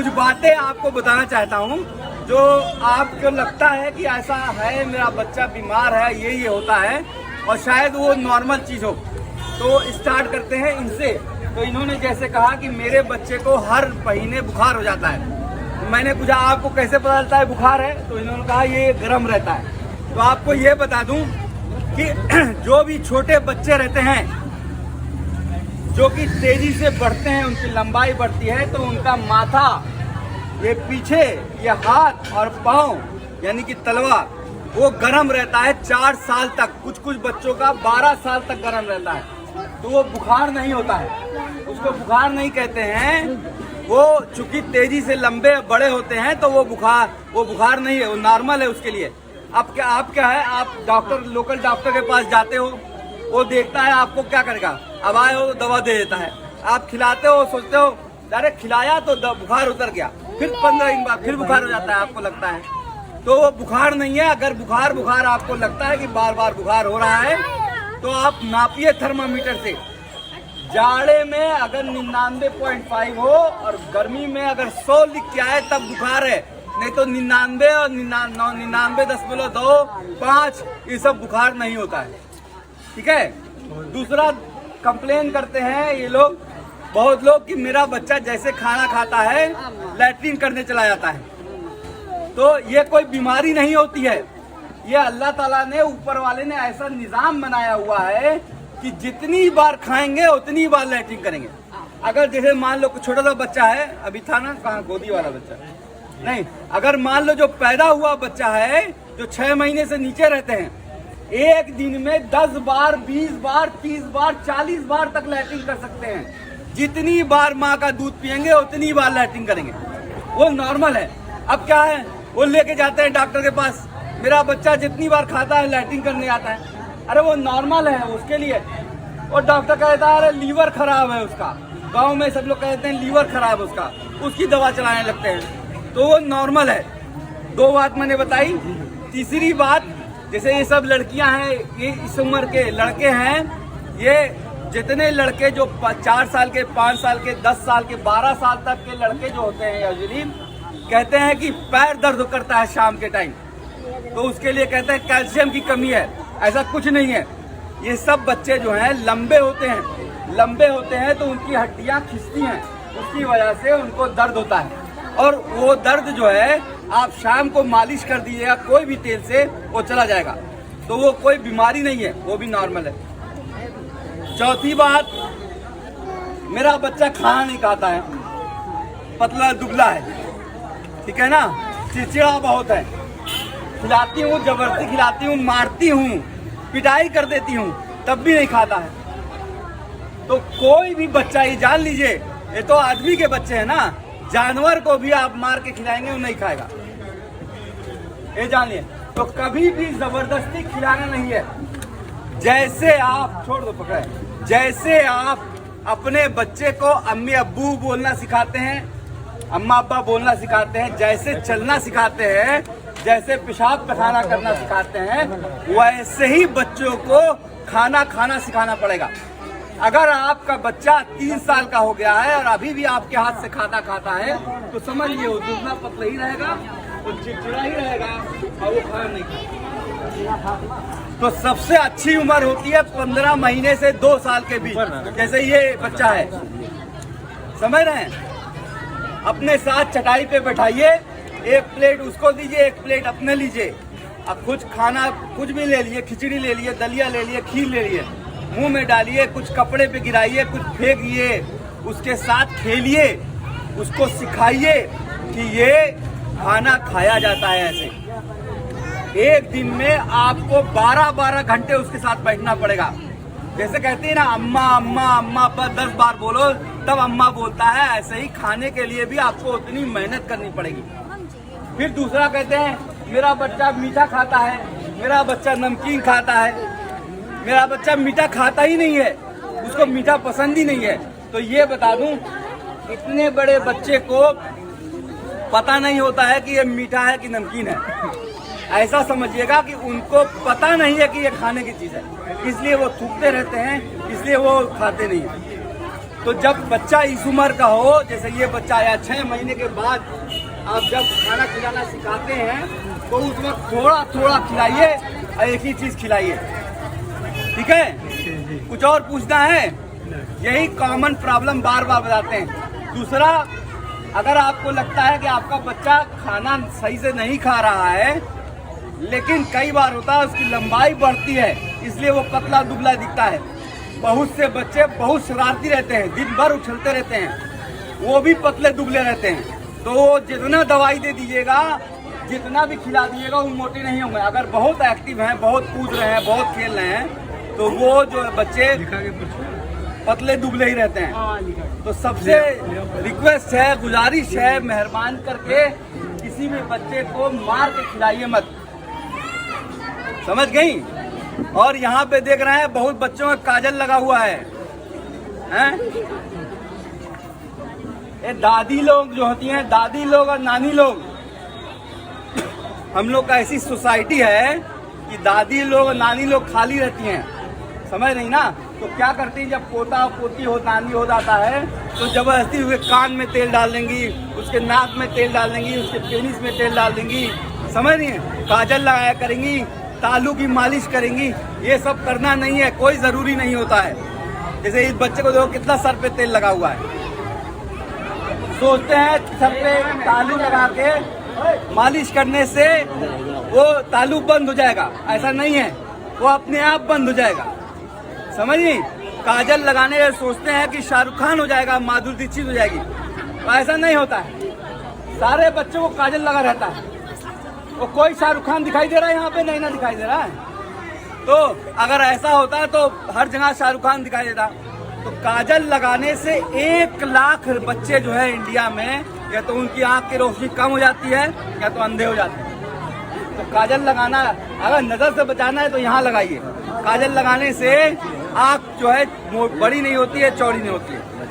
कुछ बातें आपको बताना चाहता हूँ जो आपको लगता है कि ऐसा है, मेरा बच्चा बीमार है, ये होता है और शायद वो नॉर्मल चीज़ हो। तो स्टार्ट करते हैं इनसे। तो इन्होंने जैसे कहा कि मेरे बच्चे को हर महीने बुखार हो जाता है। मैंने पूछा आपको कैसे पता चलता है बुखार है, तो इन्होंने कहा ये गर्म रहता है। तो आपको ये बता दूं कि जो भी छोटे बच्चे रहते हैं जो कि तेजी से बढ़ते हैं, उनकी लंबाई बढ़ती है, तो उनका माथा, ये पीछे, ये हाथ और पाँव यानी कि तलवा, वो गर्म रहता है 4 साल तक। कुछ कुछ बच्चों का 12 साल तक गर्म रहता है। तो वो बुखार नहीं होता है, उसको बुखार नहीं कहते हैं। वो चूंकि तेजी से लंबे बड़े होते हैं तो वो बुखार नहीं है, वो नॉर्मल है उसके लिए। आप क्या है, आप डॉक्टर, लोकल डॉक्टर के पास जाते हो, वो देखता है आपको क्या करेगा, अब आए हो तो दवा दे देता है। आप खिलाते हो, सोचते हो डायरेक्ट खिलाया तो बुखार उतर गया, फिर 15 दिन बाद फिर बुखार हो जाता है, आपको लगता है। तो वो बुखार नहीं है। अगर बुखार आपको लगता है कि बार बार बुखार हो रहा है तो आप नापिए थर्मामीटर से। जाड़े में अगर 99.5 हो और गर्मी में अगर 100 लिख के आए तब बुखार है, नहीं तो 99 और 99.25 ये सब बुखार नहीं होता है। ठीक है। दूसरा कंप्लेन करते हैं ये लोग, बहुत लोग, कि मेरा बच्चा जैसे खाना खाता है लैट्रिन करने चला जाता है। तो ये कोई बीमारी नहीं होती है, ये अल्लाह ताला ने, ऊपर वाले ने ऐसा निजाम बनाया हुआ है कि जितनी बार खाएंगे उतनी बार लैट्रिन करेंगे। अगर जैसे मान लो छोटा सा बच्चा है, अभी था ना, कहाँ गोदी वाला बच्चा नहीं, अगर मान लो जो पैदा हुआ बच्चा है, जो 6 महीने से नीचे रहते हैं, एक दिन में 10 बार, 20 बार, 30 बार, 40 बार तक लैट्रिन कर सकते हैं। जितनी बार माँ का दूध पियेंगे उतनी बार लैट्रिन करेंगे, वो नॉर्मल है। अब क्या है, वो लेके जाते हैं डॉक्टर के पास, मेरा बच्चा जितनी बार खाता है लैट्रिन करने आता है। अरे वो नॉर्मल है उसके लिए। और डॉक्टर कहता है अरे लीवर खराब है उसका, गांव में सब लोग कहते हैं लीवर खराब है उसका, उसकी दवा चलाने लगते हैं। तो वो नॉर्मल है। 2 बात मैंने बताई। तीसरी बात, जैसे ये सब लड़कियां हैं, ये इस उम्र के लड़के हैं, ये जितने लड़के जो 4 साल के, 5 साल के, 10 साल के, 12 साल तक के लड़के जो होते हैं यूजुअली कहते हैं कि पैर दर्द करता है शाम के टाइम, तो उसके लिए कहते हैं कैल्शियम की कमी है। ऐसा कुछ नहीं है। ये सब बच्चे जो हैं लंबे होते हैं तो उनकी हड्डियां खिंचती हैं, उसकी वजह से उनको दर्द होता है। और वो दर्द जो है आप शाम को मालिश कर दीजिएगा कोई भी तेल से, वो चला जाएगा। तो वो कोई बीमारी नहीं है, वो भी नॉर्मल है। चौथी बात, मेरा बच्चा खाना नहीं खाता है, पतला दुबला है, ठीक है ना, चिड़चिड़ा बहुत है, खिलाती हूँ, जबरदस्ती खिलाती हूँ, मारती हूँ, पिटाई कर देती हूँ, तब भी नहीं खाता है। तो कोई भी बच्चा, ये जान लीजिए, ये तो आदमी के बच्चे हैं ना, जानवर को भी आप मार के खिलाएंगे वो नहीं खाएगा, ये जानिए। तो कभी भी जबरदस्ती खिलाना नहीं है। जैसे आप, छोड़ दो पकड़े, जैसे आप अपने बच्चे को अम्मी अब्बू बोलना सिखाते हैं, अम्मा अब्बा बोलना सिखाते हैं, जैसे चलना सिखाते हैं, जैसे पेशाब पखाना करना सिखाते हैं, वैसे ही बच्चों को खाना सिखाना पड़ेगा। अगर आपका बच्चा 3 साल का हो गया है और अभी भी आपके हाथ से खाता है तो समझिए वो दुबला पतला ही रहेगा, वो चिड़चिड़ा ही रहेगा और वो खाना नहीं खाएगा। तो सबसे अच्छी उम्र होती है 15 महीने से 2 साल के बीच, जैसे ये बच्चा है, समझ रहे हैं। अपने साथ चटाई पे बैठाइए, एक प्लेट उसको दीजिए, एक प्लेट अपने लीजिए। अब कुछ खाना, कुछ भी ले लिए, खिचड़ी ले लिए, दलिया ले लिए, खीर ले लिए, मुंह में डालिए, कुछ कपड़े पे गिराइए, कुछ फेंकिए, उसके साथ खेलिए, उसको सिखाइए कि ये खाना खाया जाता है ऐसे। एक दिन में आपको 12-12 घंटे उसके साथ बैठना पड़ेगा। जैसे कहते हैं ना, अम्मा अम्मा अम्मा पर 10 बार बोलो तब अम्मा बोलता है, ऐसे ही खाने के लिए भी आपको उतनी मेहनत करनी पड़ेगी। फिर दूसरा कहते हैं मेरा बच्चा मीठा खाता है, मेरा बच्चा नमकीन खाता है। मेरा बच्चा मीठा खाता ही नहीं है, उसको मीठा पसंद ही नहीं है। तो ये बता दूं, इतने बड़े बच्चे को पता नहीं होता है कि ये मीठा है कि नमकीन है। ऐसा समझिएगा कि उनको पता नहीं है कि ये खाने की चीज है, इसलिए वो थूकते रहते हैं, इसलिए वो खाते नहीं है। तो जब बच्चा इस उम्र का हो, जैसे ये बच्चा आया 6 महीने के बाद, आप जब खाना खिलाना सिखाते हैं तो उस वक्त थोड़ा थोड़ा खिलाइए और एक ही चीज खिलाइए, ठीक है? कुछ और पूछना है? यही कॉमन प्रॉब्लम बार बार बताते हैं। दूसरा, अगर आपको लगता है कि आपका बच्चा खाना सही से नहीं खा रहा है, लेकिन कई बार होता है उसकी लंबाई बढ़ती है, इसलिए वो पतला दुबला दिखता है। बहुत से बच्चे बहुत शरारती रहते हैं, दिन भर उछलते रहते हैं, वो भी पतले दुबले रहते हैं। तो जितना दवाई दे दीजिएगा, जितना भी खिला दीजिएगा, वो मोटे नहीं होंगे। अगर बहुत एक्टिव हैं, बहुत कूद रहे हैं, बहुत खेल रहे हैं, तो वो जो बच्चे पतले दुबले ही रहते हैं। तो सबसे रिक्वेस्ट है, गुजारिश है, मेहरबान करके किसी भी बच्चे को मार के खिलाइए मत, समझ गई? और यहाँ पे देख रहे हैं बहुत बच्चों में काजल लगा हुआ है, हैं? ये दादी लोग जो होती हैं, दादी लोग और नानी लोग, हम लोग का ऐसी सोसाइटी है कि दादी लोग और नानी लोग खाली रहती हैं, समझ नहीं ना? तो क्या करती है, जब पोता पोती हो, नानी हो जाता है, तो जबरदस्ती उसके कान में तेल डाल देंगी, उसके नाक में तेल डाल देंगी, उसके पेनिस में तेल डाल देंगी, समझ रही है? काजल लगाया करेंगी, तालू की मालिश करेंगी। ये सब करना नहीं है, कोई जरूरी नहीं होता है। जैसे इस बच्चे को देखो कितना सर पे तेल लगा हुआ है, सोचते हैं सर पे तालू लगा के मालिश करने से वो तालू बंद हो जाएगा, ऐसा नहीं है, वो अपने आप बंद हो जाएगा, समझिए? काजल लगाने से सोचते हैं कि शाहरुख खान हो जाएगा, माधुरी दीक्षित हो जाएगी, तो ऐसा नहीं होता है। सारे बच्चों को काजल लगा रहता है, वो कोई शाहरुख खान दिखाई दे रहा है यहाँ पे? नहीं ना दिखाई दे रहा है। तो अगर ऐसा होता है तो हर जगह शाहरुख खान दिखाई देता। तो काजल लगाने से 1 लाख बच्चे जो है इंडिया में, या तो उनकी आंख की रोशनी कम हो जाती है या तो अंधे हो जाते हैं। तो काजल लगाना, अगर नजर से बचाना है तो यहाँ लगाइए। काजल लगाने से आंख जो है बड़ी नहीं होती है, चौड़ी नहीं होती है।